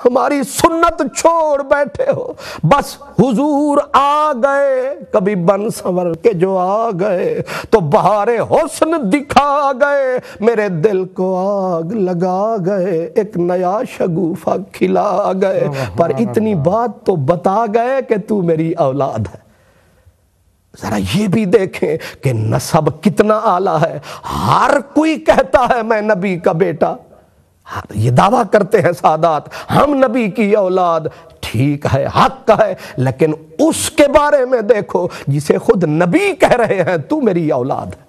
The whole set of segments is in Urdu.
ہماری سنت چھوڑ بیٹھے ہو، بس حضور آ گئے، کبھی بن سنور کے جو آ گئے تو بہار حسن دکھا گئے، میرے دل کو آگ لگا گئے، ایک نیا شگوفہ کھلا گئے، پر اتنی بات تو بتا گئے کہ تو میری اولاد ہے۔ ذرا یہ بھی دیکھیں کہ نسب کتنا اعلیٰ ہے، ہر کوئی کہتا ہے میں نبی کا بیٹا، یہ دعویٰ کرتے ہیں سادات ہم نبی کی اولاد، ٹھیک ہے حق ہے، لیکن اس کے بارے میں دیکھو جسے خود نبی کہہ رہے ہیں تو میری اولاد ہے،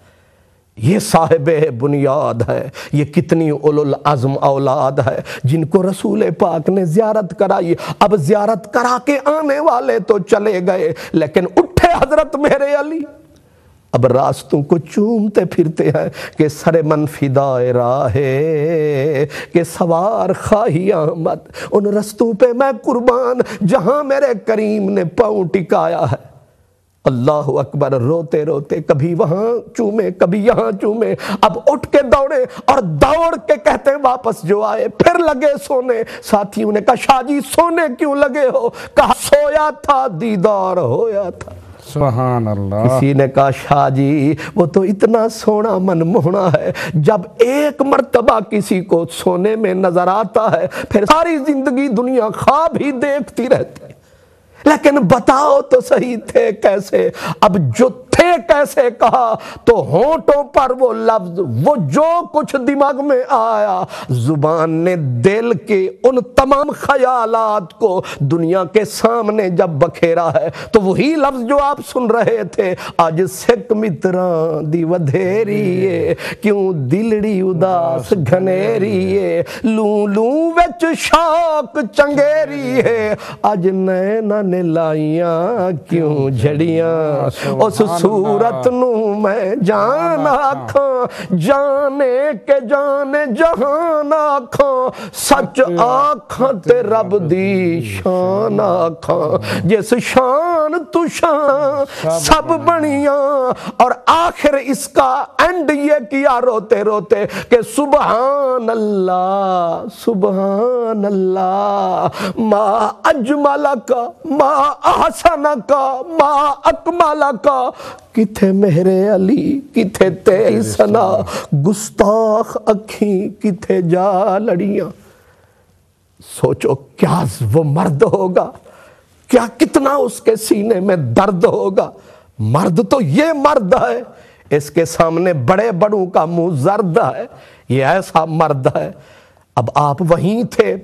یہ صاحب بنیاد ہے، یہ کتنی اولو العزم اولاد ہے جن کو رسول پاک نے زیارت کرائی۔ اب زیارت کرا کے آنے والے تو چلے گئے، لیکن اٹھے حضرت میرے علی، اب راستوں کو چومتے پھرتے ہیں کہ سر من فدائے راہے کہ سوار خواہی آمد، ان رستوں پہ میں قربان جہاں میرے کریم نے پاؤں ٹکایا ہے۔ اللہ اکبر، روتے روتے کبھی وہاں چومے کبھی یہاں چومے، اب اٹھ کے دوڑے اور دوڑ کے کہتے ہیں واپس جو آئے پھر لگے سونے۔ ساتھیوں نے کہا شاہ جی سونے کیوں لگے ہو؟ کہا سویا تھا دیدار ہویا تھا۔ سبحان اللہ۔ کسی نے کہا شاہ جی وہ تو اتنا سونا من موہنا ہے، جب ایک مرتبہ کسی کو سونے میں نظر آتا ہے پھر ساری زندگی دنیا خواب ہی دیکھتی رہتی ہے، لیکن بتاؤ تو صحیح تھے کیسے؟ اب جو تھے کیسے کہا تو ہونٹوں پر وہ لفظ، وہ جو کچھ دماغ میں آیا، زبان نے دل کے ان تمام خیالات کو دنیا کے سامنے جب بکھیرا ہے تو وہی لفظ جو آپ سن رہے تھے، آج سکھ متران دی ودھیریے کیوں دلڑی اداس گھنیریے، لوں لوں وچ شوق چنگیریے، اج نینا نے لائیاں کیوں جھڑیاں، اس صورت نو میں جان آکھاں، جانے کے جانے جہان آکھاں، سچ آکھاں تے رب دی شان آکھاں، جس شان تو شان سب بنیاں، اور آخر اس کا اینڈ یہ کیا روتے روتے کہ سبحان اللہ سبحان اللہ، ما اجملک ما احسنک ما اکملک، کتھے میرے علی کتھے تیری ثنا، گستاخ اکھیں کتھے جا لڑیاں۔ سوچو کیا وہ مرد ہوگا، کیا کتنا اس کے سینے میں درد ہوگا۔ مرد تو یہ مرد ہے، اس کے سامنے بڑے بڑوں کا منہ زرد ہے، یہ ایسا مرد ہے۔ اب آپ وہیں تھے،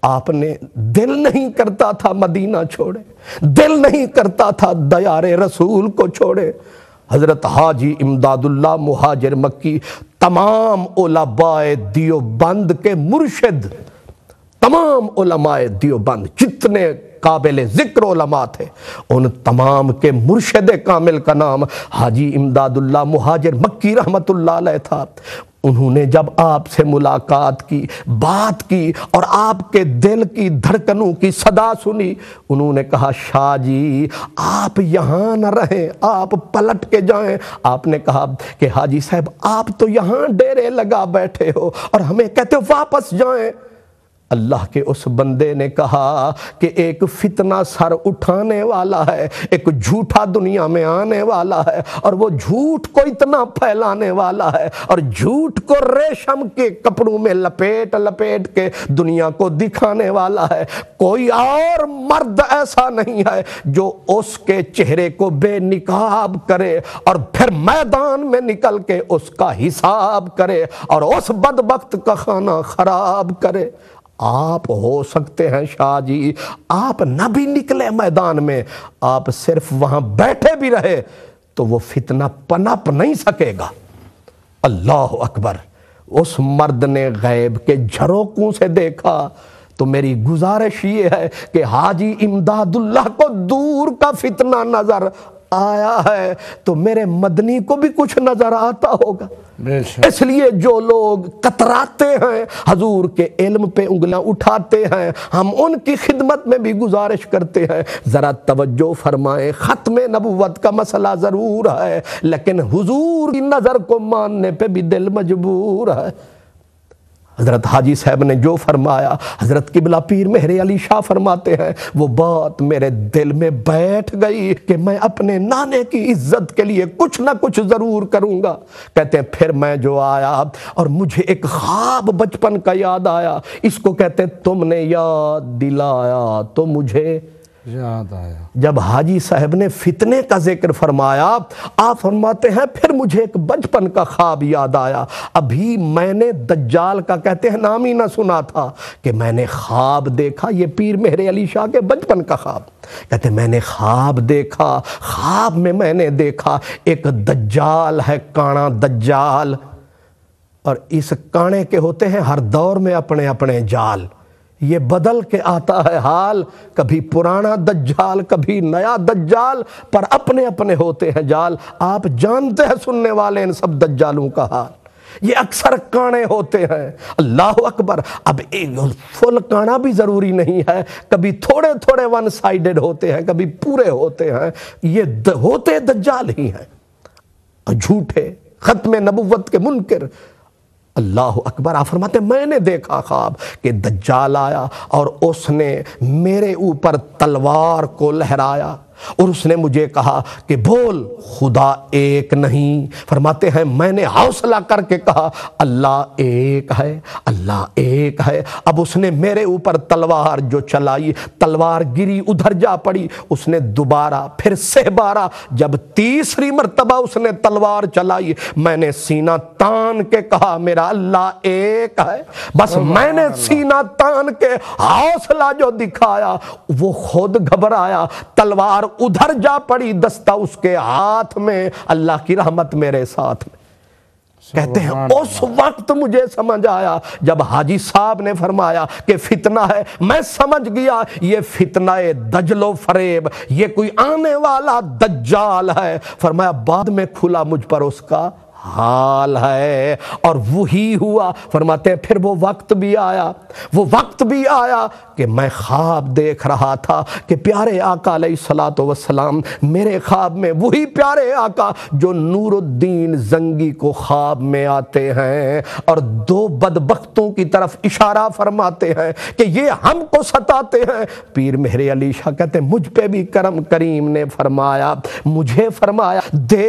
آپ نے دل نہیں کرتا تھا مدینہ چھوڑے، دل نہیں کرتا تھا دیار رسول کو چھوڑے۔ حضرت حاجی امداد اللہ مہاجر مکی تمام علماء دیوبند کے مرشد، تمام علماء دیوبند جتنے قابل ذکر علماء تھے ان تمام کے مرشد کامل کا نام حاجی امداد اللہ مہاجر مکی رحمت اللہ علیہ تھا۔ انہوں نے جب آپ سے ملاقات کی، بات کی اور آپ کے دل کی دھڑکنوں کی صدا سنی، انہوں نے کہا شاہ جی آپ یہاں نہ رہیں، آپ پلٹ کے جائیں۔ آپ نے کہا کہ حاجی صاحب آپ تو یہاں ڈیرے لگا بیٹھے ہو اور ہمیں کہتے ہو واپس جائیں۔ اللہ کے اس بندے نے کہا کہ ایک فتنہ سر اٹھانے والا ہے، ایک جھوٹا دنیا میں آنے والا ہے، اور وہ جھوٹ کو اتنا پھیلانے والا ہے اور جھوٹ کو ریشم کے کپڑوں میں لپیٹ لپیٹ کے دنیا کو دکھانے والا ہے۔ کوئی اور مرد ایسا نہیں ہے جو اس کے چہرے کو بے نقاب کرے اور پھر میدان میں نکل کے اس کا حساب کرے اور اس بدبخت کا کھانا خراب کرے۔ آپ ہو سکتے ہیں شاہ جی آپ نہ بھی نکلے میدان میں، آپ صرف وہاں بیٹھے بھی رہے تو وہ فتنہ پنپ نہیں سکے گا۔ اللہ اکبر۔ اس مرد نے غیب کے جھروکوں سے دیکھا تو میری گزارش یہ ہے کہ حاجی امداد اللہ کو دور کا فتنہ نظر آیا ہے تو میرے مدنی کو بھی کچھ نظر آتا ہوگا۔ اس لیے جو لوگ کتراتے ہیں حضور کے علم پہ انگلیاں اٹھاتے ہیں، ہم ان کی خدمت میں بھی گزارش کرتے ہیں ذرا توجہ فرمائیں۔ ختم نبوت کا مسئلہ ضرور ہے لیکن حضور کی نظر کو ماننے پہ بھی دل مجبور ہے۔ حضرت حاجی صاحب نے جو فرمایا، حضرت قبلہ پیر مہر علی شاہ فرماتے ہیں وہ بات میرے دل میں بیٹھ گئی کہ میں اپنے نانے کی عزت کے لیے کچھ نہ کچھ ضرور کروں گا۔ کہتے ہیں پھر میں جو آیا اور مجھے ایک خواب بچپن کا یاد آیا، اس کو کہتے ہیں تم نے یاد دلایا تو مجھے یاد آیا۔ جب حاجی صاحب نے فتنے کا ذکر فرمایا، آپ فرماتے ہیں پھر مجھے ایک بچپن کا خواب یاد آیا۔ ابھی میں نے دجال کا کہتے ہیں نام ہی نہ سنا تھا کہ میں نے خواب دیکھا، یہ پیر مہر علی شاہ کے بچپن کا خواب۔ کہتے ہیں میں نے خواب دیکھا، خواب میں نے دیکھا ایک دجال ہے، کانا دجال، اور اس کانے کے ہوتے ہیں ہر دور میں اپنے اپنے جال، یہ بدل کے آتا ہے حال، کبھی پرانا دجال کبھی نیا دجال، پر اپنے اپنے ہوتے ہیں جال۔ آپ جانتے ہیں سننے والے ان سب دجالوں کا حال، یہ اکثر کانے ہوتے ہیں۔ اللہ اکبر۔ اب فل کانا بھی ضروری نہیں ہے، کبھی تھوڑے تھوڑے ون سائیڈڈ ہوتے ہیں، کبھی پورے ہوتے ہیں، یہ ہوتے دجال ہی ہیں، جھوٹے، ختم نبوت کے منکر۔ اللہ اکبر۔ آپ فرماتے ہیں میں نے دیکھا خواب کہ دجال آیا اور اس نے میرے اوپر تلوار کو لہرایا اور اس نے مجھے کہا کہ بول خدا ایک نہیں۔ فرماتے ہیں میں نے حوصلہ کر کے کہا اللہ ایک ہے، اللہ ایک ہے۔ اب اس نے میرے اوپر تلوار جو چلائی، تلوار گری ادھر جا پڑی، اس نے دوبارہ پھر سے بارہ، جب تیسری مرتبہ اس نے تلوار چلائی، میں نے سینہ تان کے کہا میرا اللہ ایک ہے۔ بس میں نے سینہ تان کے حوصلہ جو دکھایا وہ خود گھبرایا، تلوار ادھر جا پڑی، دستہ اس کے ہاتھ میں، اللہ کی رحمت میرے ساتھ میں۔ کہتے ہیں اس وقت مجھے سمجھ آیا جب حاجی صاحب نے فرمایا کہ فتنہ ہے، میں سمجھ گیا یہ فتنہ دجل و فریب، یہ کوئی آنے والا دجال ہے۔ فرمایا بعد میں کھلا مجھ پر اس کا حال ہے، اور وہی ہوا۔ فرماتے ہیں پھر وہ وقت بھی آیا، وہ وقت بھی آیا کہ میں خواب دیکھ رہا تھا کہ پیارے آقا علیہ الصلوۃ والسلام میرے خواب میں، وہی پیارے آقا جو نور الدین زنگی کو خواب میں آتے ہیں اور دو بدبختوں کی طرف اشارہ فرماتے ہیں کہ یہ ہم کو ستاتے ہیں۔ پیر مہر علی شاہ کہتے ہیں مجھ پہ بھی کرم کریم نے فرمایا، مجھے فرمایا دے